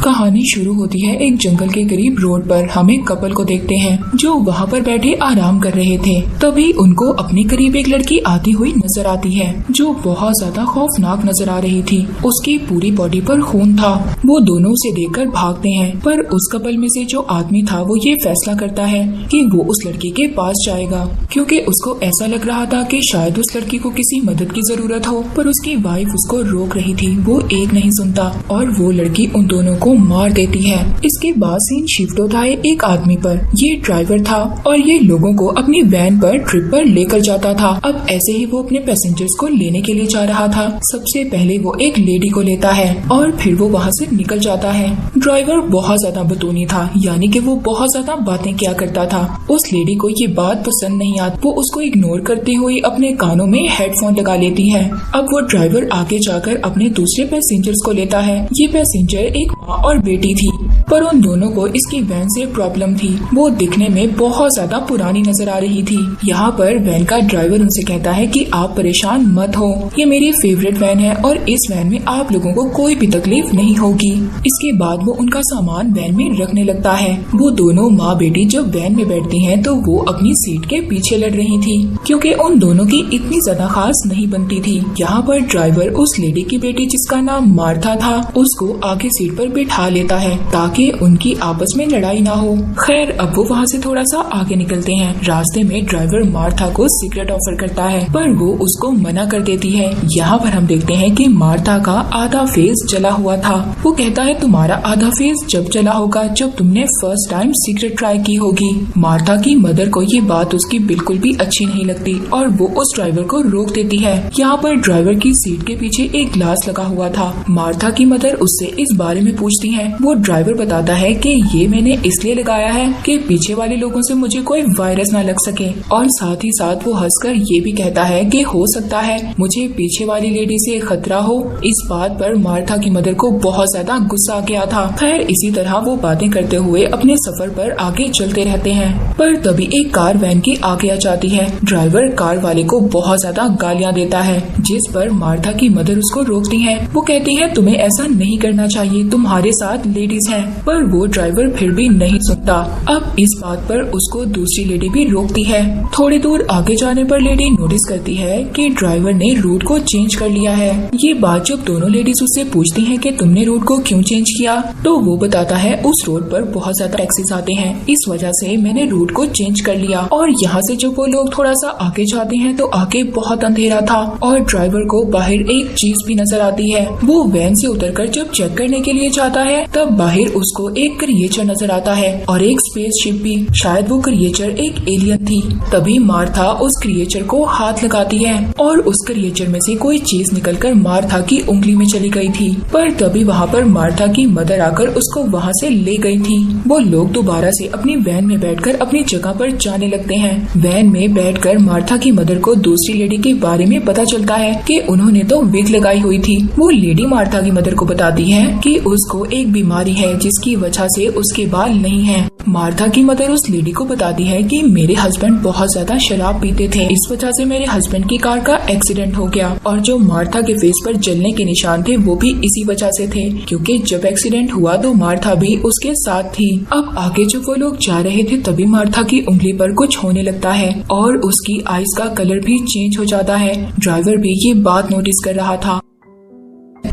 कहानी शुरू होती है एक जंगल के करीब रोड पर। हम एक कपल को देखते हैं जो वहाँ पर बैठे आराम कर रहे थे। तभी उनको अपने करीब एक लड़की आती हुई नजर आती है जो बहुत ज्यादा खौफनाक नजर आ रही थी। उसकी पूरी बॉडी पर खून था। वो दोनों उसे देखकर भागते हैं, पर उस कपल में से जो आदमी था वो ये फैसला करता है कि वो उस लड़की के पास जाएगा, क्योंकि उसको ऐसा लग रहा था कि शायद उस लड़की को किसी मदद की जरूरत हो। पर उसकी वाइफ उसको रोक रही थी। वो एक नहीं सुनता और वो लड़की उन दोनों को मार देती है। इसके बाद सीन शिफ्ट होता है एक आदमी पर। ये ड्राइवर था और ये लोगों को अपनी वैन पर ट्रिप पर लेकर जाता था। अब ऐसे ही वो अपने पैसेंजर्स को लेने के लिए जा रहा था। सबसे पहले वो एक लेडी को लेता है और फिर वो वहाँ से निकल जाता है। ड्राइवर बहुत ज्यादा बतूनी था, यानी कि वो बहुत ज्यादा बातें किया करता था। उस लेडी को ये बात पसंद नहीं आती। वो उसको इग्नोर करते हुए अपने कानों में हेडफोन लगा लेती है। अब वो ड्राइवर आगे जाकर अपने दूसरे पैसेंजर्स को लेता है। ये पैसेंजर एक माँ और बेटी थी, पर उन दोनों को इसकी वैन से प्रॉब्लम थी। वो दिखने में बहुत ज्यादा पुरानी नजर आ रही थी। यहाँ पर वैन का ड्राइवर उनसे कहता है कि आप परेशान मत हो, ये मेरी फेवरेट वैन है और इस वैन में आप लोगों को कोई भी तकलीफ नहीं होगी। इसके बाद वो उनका सामान वैन में रखने लगता है। वो दोनों माँ बेटी जब वैन में बैठती हैं तो वो अपनी सीट के पीछे लड़ रही थी, क्योंकि उन दोनों की इतनी ज्यादा खास नहीं बनती थी। यहाँ पर ड्राइवर उस लेडी की बेटी जिसका नाम मार्था था उसको आगे सीट पर बिठा लेता है ताकि उनकी आपस में लड़ाई ना हो। खैर अब वो वहाँ से थोड़ा सा आगे निकलते हैं। रास्ते में ड्राइवर मार्था को सिगरेट ऑफर करता है, पर वो उसको मना कर देती है। यहाँ पर हम देखते हैं कि मार्था का आधा फेस जला हुआ था। वो कहता है तुम्हारा आधा फेस जब जला होगा जब तुमने फर्स्ट टाइम सिगरेट ट्राई की होगी। मार्था की मदर को ये बात उसकी बिल्कुल भी अच्छी नहीं लगती और वो उस ड्राइवर को रोक देती है। यहाँ पर ड्राइवर की सीट के पीछे एक ग्लास लगा हुआ था। मार्था की मदर उससे इस बारे में पूछती है। वो ड्राइवर बताता है कि ये मैंने इसलिए लगाया है कि पीछे वाले लोगों से मुझे कोई वायरस ना लग सके, और साथ ही साथ वो हंसकर ये भी कहता है कि हो सकता है मुझे पीछे वाली लेडी से खतरा हो। इस बात पर मार्था की मदर को बहुत ज्यादा गुस्सा आ गया था। खैर इसी तरह वो बातें करते हुए अपने सफर पर आगे चलते रहते हैं, पर तभी एक कार वैन की आगे आ जाती है। ड्राइवर कार वाले को बहुत ज्यादा गालियाँ देता है, जिस पर मार्था की मदर उसको रोकती है। वो कहती है तुम्हें ऐसा नहीं करना चाहिए, तुम्हारे साथ लेडीज हैं, पर वो ड्राइवर फिर भी नहीं सुनता। अब इस बात पर उसको दूसरी लेडी भी रोकती है। थोड़ी दूर आगे जाने पर लेडी नोटिस करती है कि ड्राइवर ने रूट को चेंज कर लिया है। ये बात जब दोनों लेडीज उससे पूछती हैं कि तुमने रूट को क्यों चेंज किया, तो वो बताता है उस रोड पर बहुत ज्यादा टैक्सीज आते हैं, इस वजह से मैंने रूट को चेंज कर लिया। और यहाँ से जब वो लोग थोड़ा सा आगे जाते हैं तो आगे बहुत अंधेरा था और ड्राइवर को बाहर एक चीज भी नजर आती है। वो वैन से उतरकर जब चेक करने के लिए जाता है तब बाहर उसको एक क्रिएचर नजर आता है और एक स्पेसशिप भी। शायद वो क्रिएचर एक एलियन थी। तभी मार्था उस क्रिएचर को हाथ लगाती है और उस क्रिएचर में से कोई चीज निकलकर मार्था की उंगली में चली गई थी। पर तभी वहाँ पर मार्था की मदर आकर उसको वहाँ से ले गई थी। वो लोग दोबारा से अपनी वैन में बैठकर अपनी जगह पर जाने लगते हैं। वैन में बैठकर मार्था की मदर को दूसरी लेडी के बारे में पता चलता है कि उन्होंने तो विग लगाई हुई थी। वो लेडी मार्था की मदर को बताती है कि उसको एक बीमारी है जिसकी वजह से उसके बाल नहीं हैं। मार्था की मदर उस लेडी को बताती है कि मेरे हस्बैंड बहुत ज्यादा शराब पीते थे, इस वजह से मेरे हस्बैंड की कार का एक्सीडेंट हो गया, और जो मार्था के फेस पर जलने के निशान थे वो भी इसी वजह से थे, क्योंकि जब एक्सीडेंट हुआ तो मार्था भी उसके साथ थी। अब आगे जब वो लोग जा रहे थे तभी मार्था की उंगली पर कुछ होने लगता है और उसकी आईज का कलर भी चेंज हो जाता है। ड्राइवर भी ये बात नोटिस कर रहा था।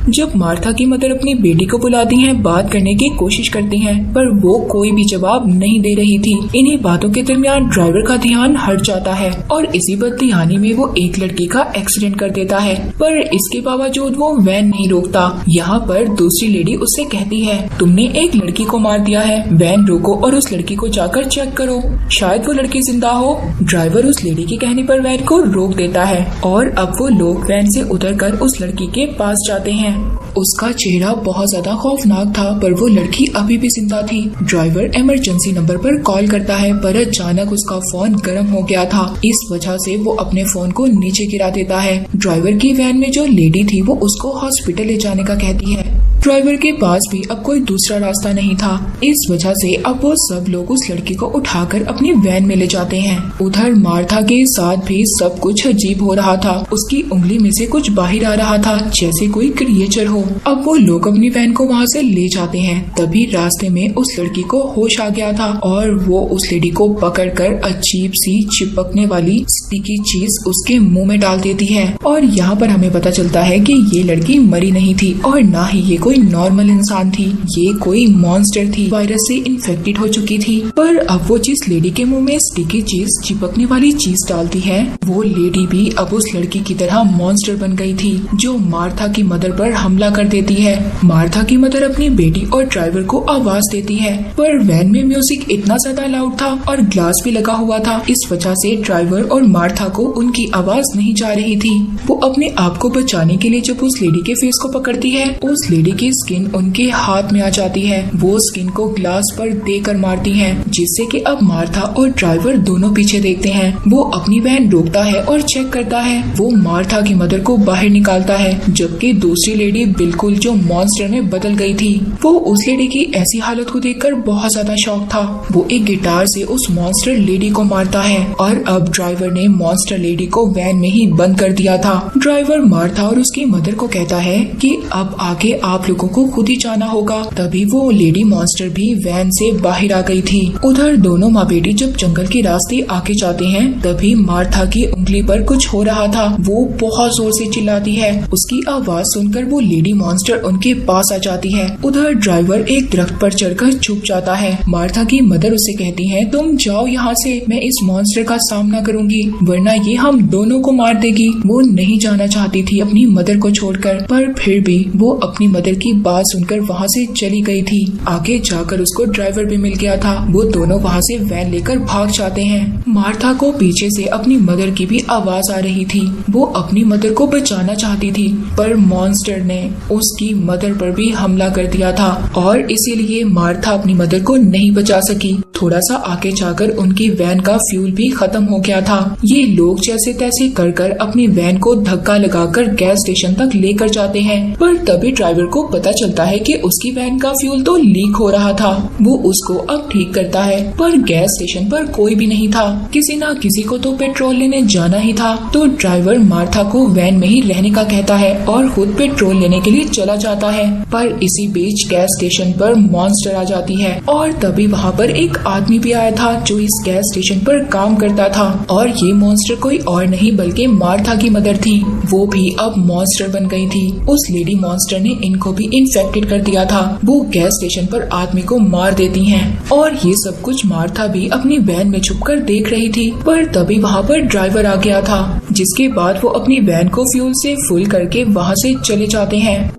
जब मार्था की मदर अपनी बेटी को बुलाती हैं, बात करने की कोशिश करती हैं, पर वो कोई भी जवाब नहीं दे रही थी। इन्हीं बातों के दरमियान ड्राइवर का ध्यान हट जाता है और इसी बददिहानी में वो एक लड़की का एक्सीडेंट कर देता है, पर इसके बावजूद वो वैन नहीं रोकता। यहाँ पर दूसरी लेडी उससे कहती है तुमने एक लड़की को मार दिया है, वैन रोको और उस लड़की को जाकर चेक करो, शायद वो लड़की जिंदा हो। ड्राइवर उस लेडी के कहने पर वैन को रोक देता है और अब वो लोग वैन से उतरकर उस लड़की के पास जाते हैं। उसका चेहरा बहुत ज्यादा खौफनाक था, पर वो लड़की अभी भी जिंदा थी। ड्राइवर इमरजेंसी नंबर पर कॉल करता है, पर अचानक उसका फोन गर्म हो गया था। इस वजह से वो अपने फोन को नीचे गिरा देता है। ड्राइवर की वैन में जो लेडी थी वो उसको हॉस्पिटल ले जाने का कहती है। ड्राइवर के पास भी अब कोई दूसरा रास्ता नहीं था। इस वजह से अब वो सब लोग उस लड़की को उठाकर अपनी वैन में ले जाते हैं। उधर मार्था के साथ भी सब कुछ अजीब हो रहा था। उसकी उंगली में से कुछ बाहर आ रहा था, जैसे कोई क्रिएचर हो। अब वो लोग अपनी वैन को वहाँ से ले जाते हैं। तभी रास्ते में उस लड़की को होश आ गया था और वो उस लेडी को पकड़कर अजीब सी चिपकने वाली स्टिकी चीज उसके मुंह में डाल देती है। और यहाँ पर हमें पता चलता है कि ये लड़की मरी नहीं थी और ना ही ये कोई नॉर्मल इंसान थी, ये कोई मॉन्स्टर थी, वायरस से इन्फेक्टेड हो चुकी थी। पर अब वो जिस लेडी के मुंह में स्टिकी चीज चिपकने वाली चीज डालती है, वो लेडी भी अब उस लड़की की तरह मॉन्स्टर बन गई थी, जो मार्था की मदर पर हमला कर देती है। मार्था की मदर अपनी बेटी और ड्राइवर को आवाज देती है, पर वैन में म्यूजिक इतना ज्यादा लाउड था और ग्लास भी लगा हुआ था। इस वजह से ड्राइवर और मार्था को उनकी आवाज नहीं जा रही थी। वो अपने आप को बचाने के लिए जब उस लेडी के फेस को पकड़ती है, उस लेडी की स्किन उनके हाथ में आ जाती है। वो स्किन को ग्लास पर देकर मारती है, जिससे कि अब मार्था और ड्राइवर दोनों पीछे देखते हैं। वो अपनी वैन रोकता है और चेक करता है। वो मार्था की मदर को बाहर निकालता है, जबकि दूसरी लेडी बिल्कुल जो मॉन्स्टर में बदल गई थी। वो उस लेडी की ऐसी हालत को देखकर बहुत ज्यादा शॉक था। वो एक गिटार से उस मॉन्स्टर लेडी को मारता है और अब ड्राइवर ने मॉन्स्टर लेडी को वैन में ही बंद कर दिया था। ड्राइवर मार्था और उसकी मदर को कहता है कि अब आगे आप लोगों को खुद ही जाना होगा। तभी वो लेडी मॉन्स्टर भी वैन से बाहर आ गई थी। उधर दोनों माँ बेटी जब जंगल के रास्ते आगे जाते हैं, तभी मार्था की उंगली पर कुछ हो रहा था। वो बहुत जोर से चिल्लाती है। उसकी आवाज सुनकर वो लेडी मॉन्स्टर उनके पास आ जाती है। उधर ड्राइवर एक दरख्त पर चढ़कर छुप जाता है। मार्था की मदर उसे कहती है, तुम जाओ यहाँ से, मैं इस मॉन्स्टर का सामना करूंगी, वरना ये हम दोनों को मार देगी। वो नहीं जाना चाहती थी अपनी मदर को छोड़कर, पर फिर भी वो अपनी मदर की बात सुनकर वहाँ से चली गई थी। आगे जाकर उसको ड्राइवर भी मिल गया था। वो दोनों वहाँ से वैन लेकर भाग जाते हैं। मार्था को पीछे से अपनी मदर की भी आवाज आ रही थी। वो अपनी मदर को बचाना चाहती थी, पर मॉन्स्टर ने उसकी मदर पर भी हमला कर दिया था और इसीलिए मार्था अपनी मदर को नहीं बचा सकी। थोड़ा सा आगे जाकर उनकी वैन का फ्यूल भी खत्म हो गया था। ये लोग जैसे तैसे कर अपनी वैन को धक्का लगाकर गैस स्टेशन तक लेकर जाते हैं, पर तभी ड्राइवर को पता चलता है कि उसकी वैन का फ्यूल तो लीक हो रहा था। वो उसको अब ठीक करता है, पर गैस स्टेशन पर कोई भी नहीं था। किसी ना किसी को तो पेट्रोल लेने जाना ही था। तो ड्राइवर मार्था को वैन में ही रहने का कहता है और खुद पेट्रोल लेने के लिए चला जाता है। पर इसी बीच गैस स्टेशन पर मॉन्स्टर आ जाती है और तभी वहाँ पर एक आदमी भी आया था जो इस गैस स्टेशन पर काम करता था। और ये मॉन्स्टर कोई और नहीं बल्कि मार्था की मदर थी। वो भी अब मॉन्स्टर बन गई थी। उस लेडी मॉन्स्टर ने इनको भी इन्फेक्टेड कर दिया था। वो गैस स्टेशन पर आदमी को मार देती हैं और ये सब कुछ मार्था भी अपनी वैन में छुपकर देख रही थी। पर तभी वहाँ पर ड्राइवर आ गया था, जिसके बाद वो अपनी वैन को फ्यूल से फुल करके वहाँ से चले जाते हैं।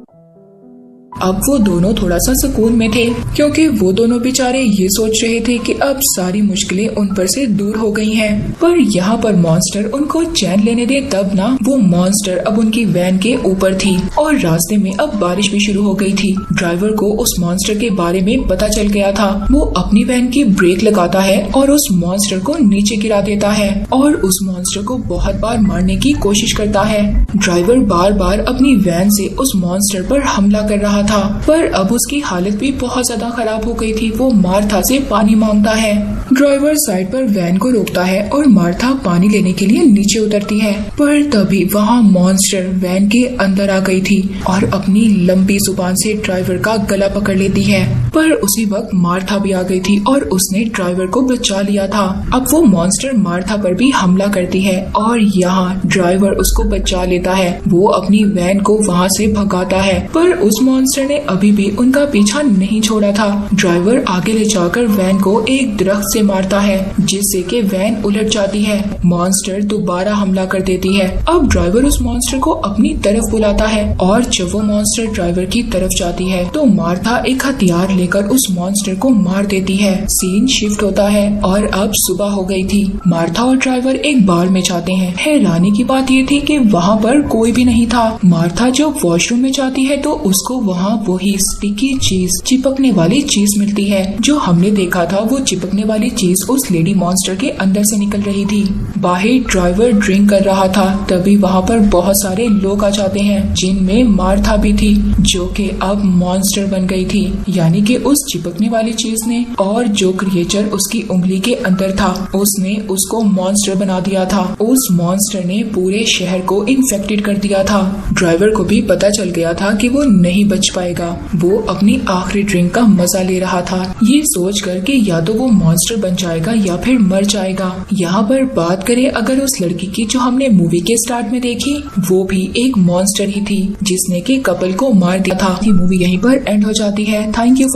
अब वो दोनों थोड़ा सा सुकून में थे, क्योंकि वो दोनों बेचारे ये सोच रहे थे कि अब सारी मुश्किलें उन पर से दूर हो गई हैं। पर यहाँ पर मॉन्स्टर उनको चैन लेने दे तब ना। वो मॉन्स्टर अब उनकी वैन के ऊपर थी और रास्ते में अब बारिश भी शुरू हो गई थी। ड्राइवर को उस मॉन्स्टर के बारे में पता चल गया था। वो अपनी वैन की ब्रेक लगाता है और उस मॉन्स्टर को नीचे गिरा देता है और उस मॉन्स्टर को बहुत बार मारने की कोशिश करता है। ड्राइवर बार बार अपनी वैन से उस मॉन्स्टर पर हमला कर रहा था, पर अब उसकी हालत भी बहुत ज्यादा खराब हो गई थी। वो मार्था से पानी मांगता है। ड्राइवर साइड पर वैन को रोकता है और मार्था पानी लेने के लिए नीचे उतरती है, पर तभी वहाँ मॉन्स्टर वैन के अंदर आ गई थी और अपनी लंबी जुबान से ड्राइवर का गला पकड़ लेती है। पर उसी वक्त मार्था भी आ गई थी और उसने ड्राइवर को बचा लिया था। अब वो मॉन्स्टर मार्था पर भी हमला करती है और यहाँ ड्राइवर उसको बचा लेता है। वो अपनी वैन को वहाँ से भगाता है, पर उस मॉन्स्टर ने अभी भी उनका पीछा नहीं छोड़ा था। ड्राइवर आगे ले जाकर वैन को एक दरख्त से मारता है, जिससे कि वैन उलट जाती है। मॉन्स्टर दोबारा हमला कर देती है। अब ड्राइवर उस मॉन्स्टर को अपनी तरफ बुलाता है और जब वो मॉन्स्टर ड्राइवर की तरफ जाती है तो मार्था एक हथियार लेकर उस मॉन्स्टर को मार देती है। सीन शिफ्ट होता है और अब सुबह हो गई थी। मार्था और ड्राइवर एक बार में जाते हैं। हैरानी की बात ये थी कि वहाँ पर कोई भी नहीं था। मार्था जब वॉशरूम में जाती है तो उसको वहाँ वही स्टिकी चीज, चिपकने वाली चीज मिलती है। जो हमने देखा था वो चिपकने वाली चीज उस लेडी मॉन्स्टर के अंदर से निकल रही थी। बाहर ड्राइवर ड्रिंक कर रहा था, तभी वहाँ पर बहुत सारे लोग आ जाते हैं, जिनमें मार्था भी थी, जो कि अब मॉन्स्टर बन गई थी। यानी कि उस चिपकने वाली चीज ने, और जो क्रिएचर उसकी उंगली के अंदर था, उसने उसको मॉन्स्टर बना दिया था। उस मॉन्स्टर ने पूरे शहर को इन्फेक्टेड कर दिया था। ड्राइवर को भी पता चल गया था कि वो नहीं बच पाएगा। वो अपनी आखिरी ड्रिंक का मजा ले रहा था, ये सोच कर कि या तो वो मॉन्स्टर बन जाएगा या फिर मर जाएगा। यहाँ पर बात करें अगर उस लड़की की जो हमने मूवी के स्टार्ट में देखी, वो भी एक मॉन्स्टर ही थी जिसने कि कपल को मार दिया था। ये मूवी यहीं पर एंड हो जाती है। Thank you.